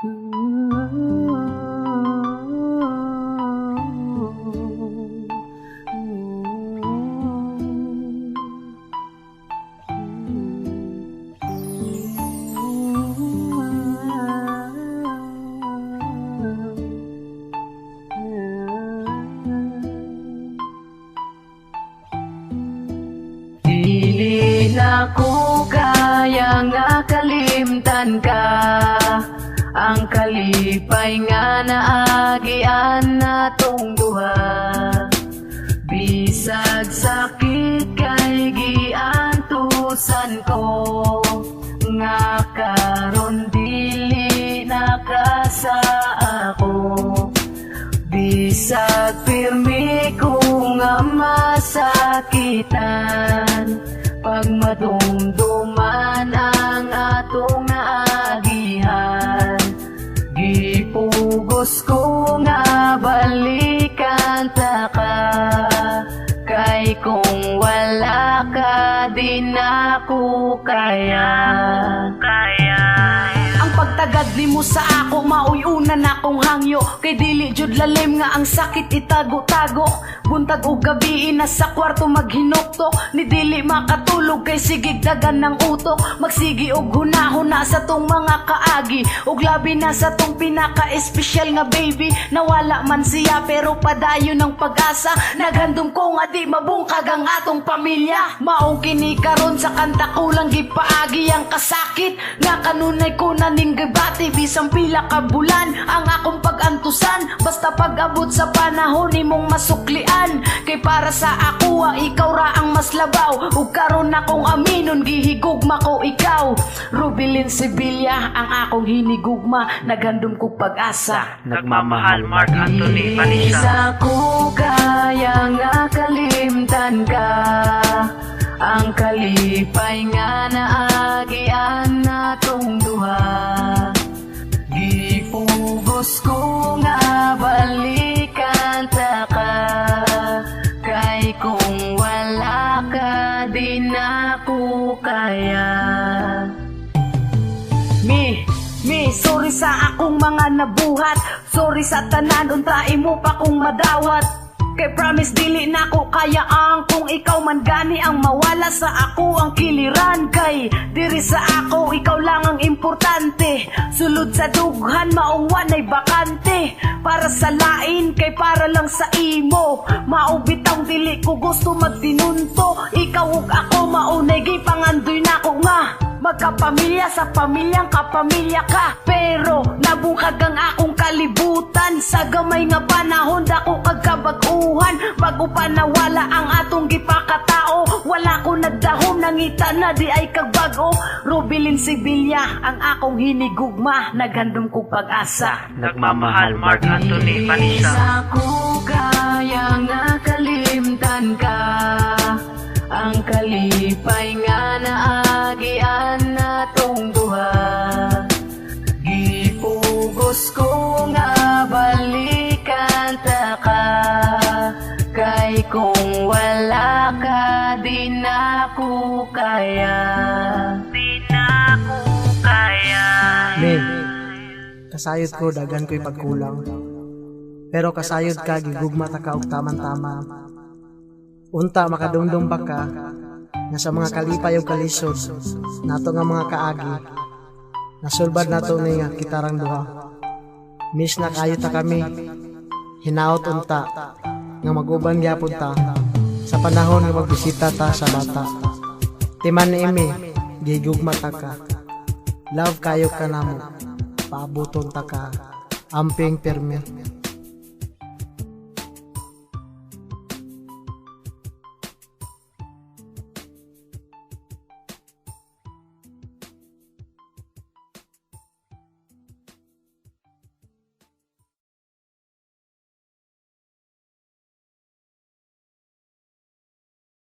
Dili na ko kaya nga kalimtan ka, ang kalipay nga naagian natong duha. Bisag sakit kay giantusan ko, nga karon dili nakasa ako. Bisag pirmi ko nga masakitan, pag madumduman ang atong naagihan. Gipugos ko nga balikan ta ka, kay kung wala ka di na ko kaya. Ang pagtagad nimo sa ako mauy-una na akong hangyo, kay dili jud lalim nga ang sakit itago-tago. Buntag o gabi na sa kwarto maghinukto, ni dili makatulog kay sigig dagan ng utok. Magsigi og hunahuna sa tong mga kaagi, og labi na sa tong pinaka-espesyal nga baby. Nawala man siya pero padayon ng pag-asa, naghandom ko nga di mabungkag ang atong pamilya. Maong kini karon sa kanta ko lang gipaagi ang kasakit, nga kanunay ko na ning gibati. Bisang pila ka bulan ang akong pag-antusan, basta pag-abot sa panahon imong masuklian. Kay para sa ako ikaw ra ang mas labaw, ug karon akong aminon gihigugma ko ikaw. Rubilin Sibilya ang akong hinigugma, naghandom ko pag-asa. Nagmamahal, Mark Anthony Vanessa. Isa ko kaya nga kalimtan ka, ang kalipay nga naagian natong duha. Gipugos ko nga balikan ta ka, kay kung wala ka di na ko kaya. Sorry sa akong mga nabuhat, sorry sa tanan unta imo pa kong madawat. Kay promise dili na ko kaya ang kung ikaw man gani ang mawala sa ako ang kiliran. Kay diri sa ako ikaw lang ang importante, sulod sa dughan maong wanay bakante. Para sa lain kay para lang sa imo, maubitang dili ko gusto magtinunto. Ikaw ug ako maunay gipangandoy na ko nga magkapamilya sa pamilyang kapamilya ka. Pero nabungkag ang akong kalibutan, sa gamay nga panahon dako kag kabag-uhan. Bago pa nawala ang atong gipakatao, wala ko nagdahom nangita na di ay kagbago. Rubilin Sibilya ang akong hinigugma, naghandom ko pag-asa. Nagmamahal, Mark Anthony Vanessa. Isa ko kaya nga kalimtan ka, ang kalipay nga naagian natong duha. Gipugos ko nga balikan ta ka, kay kung wala ka di na ko kaya. Kasayod ko dagan ko'y pagkulang, pero kasayod ka gigugma ta ka og taman-tama. Unta makadumdum pa ka nga sa mga kalipay o kalisod nato nga mga kaagi, nasulbad nato ni nga kitarang duha. Miss na kayo ta kami, hinaot unta nga maguban gyapon ta sa panahon nga magbisita ta sa bata. Timan ni imi gigugma ta ka, love kayo ka namo, paabuton ta ka amping permi.